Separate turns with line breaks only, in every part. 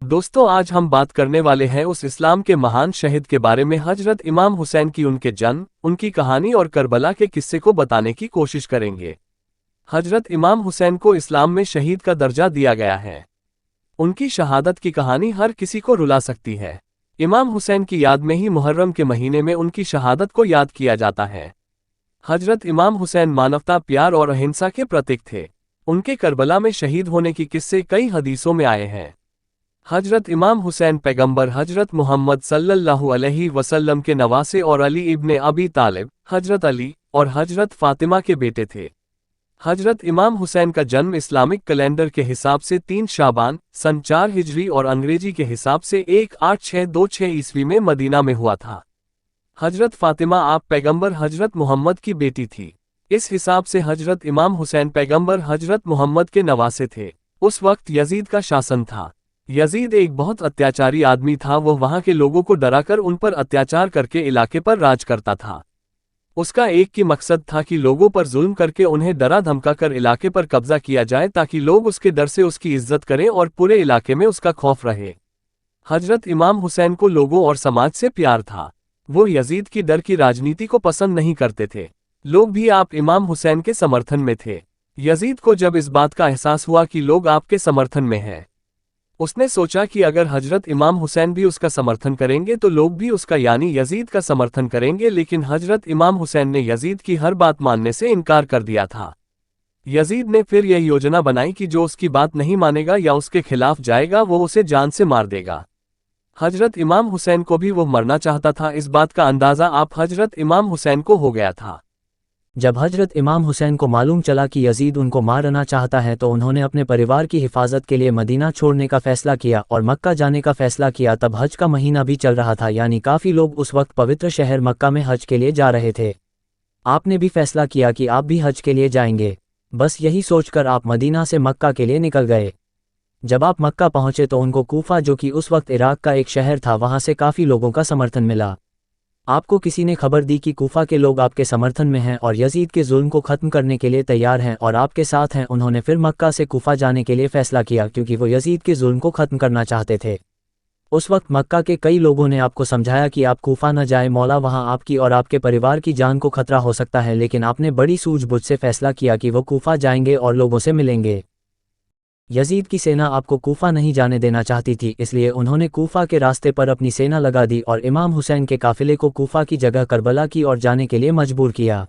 दोस्तों, आज हम बात करने वाले हैं उस इस्लाम के महान शहीद के बारे में, हजरत इमाम हुसैन की। उनके जन्म, उनकी कहानी और करबला के किस्से को बताने की कोशिश करेंगे। हजरत इमाम हुसैन को इस्लाम में शहीद का दर्जा दिया गया है। उनकी शहादत की कहानी हर किसी को रुला सकती है। इमाम हुसैन की याद में ही मुहर्रम के महीने में उनकी शहादत को याद किया जाता है। हजरत इमाम हुसैन मानवता, प्यार और अहिंसा के प्रतीक थे। उनके करबला में शहीद होने की किस्से कई हदीसों में आए हैं। हजरत इमाम हुसैन पैगंबर हजरत मोहम्मद सल्लल्लाहु अलैहि वसल्लम के नवासे और अली इब्ने अबी तालिब, हजरत अली और हजरत फातिमा के बेटे थे। हजरत इमाम हुसैन का जन्म इस्लामिक कैलेंडर के हिसाब से 3 शाबान सन 4 हिजरी और अंग्रेजी के हिसाब से 18626 ईस्वी में मदीना में हुआ था। हजरत फातिमा आप पैगंबर हजरत मोहम्मद की बेटी थी। इस हिसाब से हजरत इमाम हुसैन पैगंबर हजरत मोहम्मद के नवासे थे। उस वक्त यजीद का शासन था। यजीद एक बहुत अत्याचारी आदमी था। वह वहां के लोगों को डराकर उन पर अत्याचार करके इलाके पर राज करता था। उसका एक ही मकसद था कि लोगों पर जुल्म करके उन्हें डरा धमका कर इलाके पर कब्जा किया जाए, ताकि लोग उसके डर से उसकी इज्जत करें और पूरे इलाके में उसका खौफ रहे। हजरत इमाम हुसैन को लोगों और समाज से प्यार था। वो यजीद की डर की राजनीति को पसंद नहीं करते थे। लोग भी आप इमाम हुसैन के समर्थन में थे। यजीद को जब इस बात का एहसास हुआ कि लोग आपके समर्थन में हैं, उसने सोचा कि अगर हजरत इमाम हुसैन भी उसका समर्थन करेंगे तो लोग भी उसका यानी यजीद का समर्थन करेंगे। लेकिन हजरत इमाम हुसैन ने यजीद की हर बात मानने से इनकार कर दिया था। यजीद ने फिर यह योजना बनाई कि जो उसकी बात नहीं मानेगा या उसके खिलाफ जाएगा वो उसे जान से मार देगा। हजरत इमाम हुसैन को भी वो मरना चाहता था। इस बात का अंदाज़ा आप हजरत इमाम हुसैन को हो गया था।
जब हजरत इमाम हुसैन को मालूम चला कि यजीद उनको मारना चाहता है तो उन्होंने अपने परिवार की हिफाजत के लिए मदीना छोड़ने का फैसला किया और मक्का जाने का फैसला किया। तब हज का महीना भी चल रहा था, यानी काफ़ी लोग उस वक्त पवित्र शहर मक्का में हज के लिए जा रहे थे। आपने भी फैसला किया कि आप भी हज के लिए जाएंगे। बस यही सोचकर आप मदीना से मक्का के लिए निकल गए। जब आप मक्का पहुंचे तो उनको कूफा, जो कि उस वक्त इराक का एक शहर था, वहां से काफ़ी लोगों का समर्थन मिला। आपको किसी ने खबर दी कि कूफा के लोग आपके समर्थन में हैं और यजीद के जुल्म को ख़त्म करने के लिए तैयार हैं और आपके साथ हैं। उन्होंने फिर मक्का से कूफा जाने के लिए फ़ैसला किया, क्योंकि वो यजीद के जुल्म को ख़त्म करना चाहते थे। उस वक्त मक्का के कई लोगों ने आपको समझाया कि आप कूफा न जाए, मौला वहां आपकी और आपके परिवार की जान को खतरा हो सकता है। लेकिन आपने बड़ी सूझबूझ से फ़ैसला किया कि वो कूफा जाएंगे और लोगों से मिलेंगे। यजीद की सेना आपको कूफा नहीं जाने देना चाहती थी, इसलिए उन्होंने कूफा के रास्ते पर अपनी सेना लगा दी और इमाम हुसैन के काफिले को कूफा की जगह करबला की ओर जाने के लिए मजबूर किया।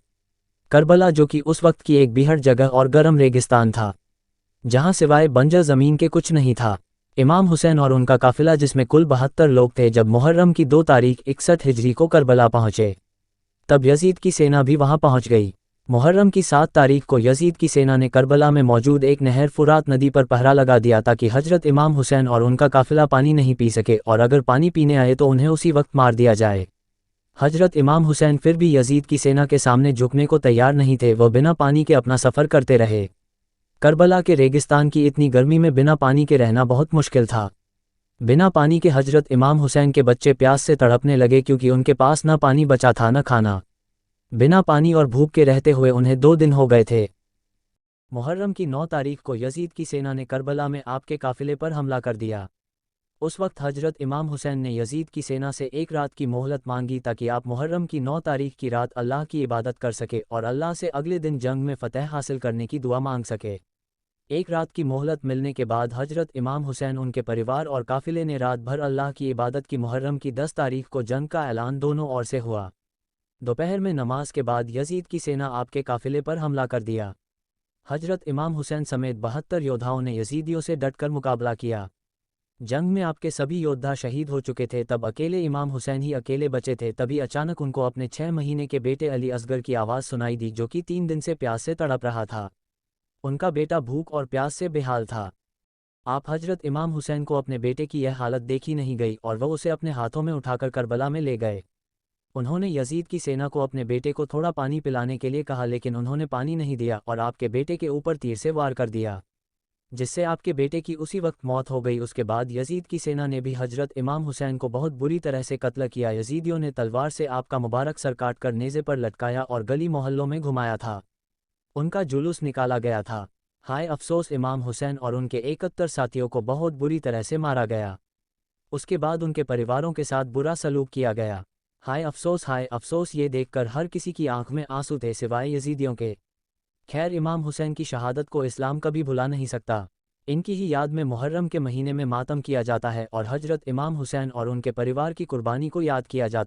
करबला, जो कि उस वक्त की एक बीहड़ जगह और गर्म रेगिस्तान था, जहां सिवाय बंजर ज़मीन के कुछ नहीं था। इमाम हुसैन और उनका काफिला, जिसमें कुल 72 लोग थे, जब मुहर्रम की 2 तारीख 61 हिजरी को करबला पहुंचे, तब यजीद की सेना भी वहां पहुंच गई। मुहर्रम की 7 तारीख को यजीद की सेना ने करबला में मौजूद एक नहर फुरात नदी पर पहरा लगा दिया, ताकि हजरत इमाम हुसैन और उनका काफिला पानी नहीं पी सके, और अगर पानी पीने आए तो उन्हें उसी वक्त मार दिया जाए। हजरत इमाम हुसैन फिर भी यजीद की सेना के सामने झुकने को तैयार नहीं थे। वह बिना पानी के अपना सफ़र करते रहे। करबला के रेगिस्तान की इतनी गर्मी में बिना पानी के रहना बहुत मुश्किल था। बिना पानी के हजरत इमाम हुसैन के बच्चे प्यास से तड़पने लगे, क्योंकि उनके पास न पानी बचा था न खाना। बिना पानी और भूख के रहते हुए उन्हें 2 दिन हो गए थे। मुहर्रम की 9 तारीख को यजीद की सेना ने करबला में आपके काफिले पर हमला कर दिया। उस वक्त हजरत इमाम हुसैन ने यजीद की सेना से 1 रात की मोहलत मांगी, ताकि आप मुहर्रम की 9 तारीख की रात अल्लाह की इबादत कर सके और अल्लाह से अगले दिन जंग में फ़तह हासिल करने की दुआ मांग सके। 1 रात की मोहलत मिलने के बाद हजरत इमाम हुसैन, उनके परिवार और काफिले ने रात भर अल्लाह की इबादत की। मुहर्रम की 10 तारीख को जंग का ऐलान दोनों ओर से हुआ। दोपहर में नमाज के बाद यजीद की सेना आपके काफिले पर हमला कर दिया। हजरत इमाम हुसैन समेत 72 योद्धाओं ने यजीदियों से डटकर मुकाबला किया। जंग में आपके सभी योद्धा शहीद हो चुके थे। तब अकेले इमाम हुसैन ही अकेले बचे थे। तभी अचानक उनको अपने 6 महीने के बेटे अली असगर की आवाज़ सुनाई दी, जो कि 3 दिन से प्यास से तड़प रहा था। उनका बेटा भूख और प्यास से बेहाल था। आप हजरत इमाम हुसैन को अपने बेटे की यह हालत देखी नहीं गई और वह उसे अपने हाथों में उठाकर करबला में ले गए। उन्होंने यजीद की सेना को अपने बेटे को थोड़ा पानी पिलाने के लिए कहा, लेकिन उन्होंने पानी नहीं दिया और आपके बेटे के ऊपर तीर से वार कर दिया, जिससे आपके बेटे की उसी वक्त मौत हो गई। उसके बाद यजीद की सेना ने भी हजरत इमाम हुसैन को बहुत बुरी तरह से कत्ल किया। यजीदियों ने तलवार से आपका मुबारक सर काट कर नेज़े पर लटकाया और गली मोहल्लों में घुमाया था। उनका जुलूस निकाला गया था। हाय अफसोस, इमाम हुसैन और उनके 71 साथियों को बहुत बुरी तरह से मारा गया। उसके बाद उनके परिवारों के साथ बुरा सलूक किया गया। हाय अफसोस, ये देखकर हर किसी की आंख में आंसू थे सिवाय यजीदियों के। खैर, इमाम हुसैन की शहादत को इस्लाम कभी भुला नहीं सकता। इनकी ही याद में मुहर्रम के महीने में मातम किया जाता है और हजरत इमाम हुसैन और उनके परिवार की कुर्बानी को याद किया जाता है।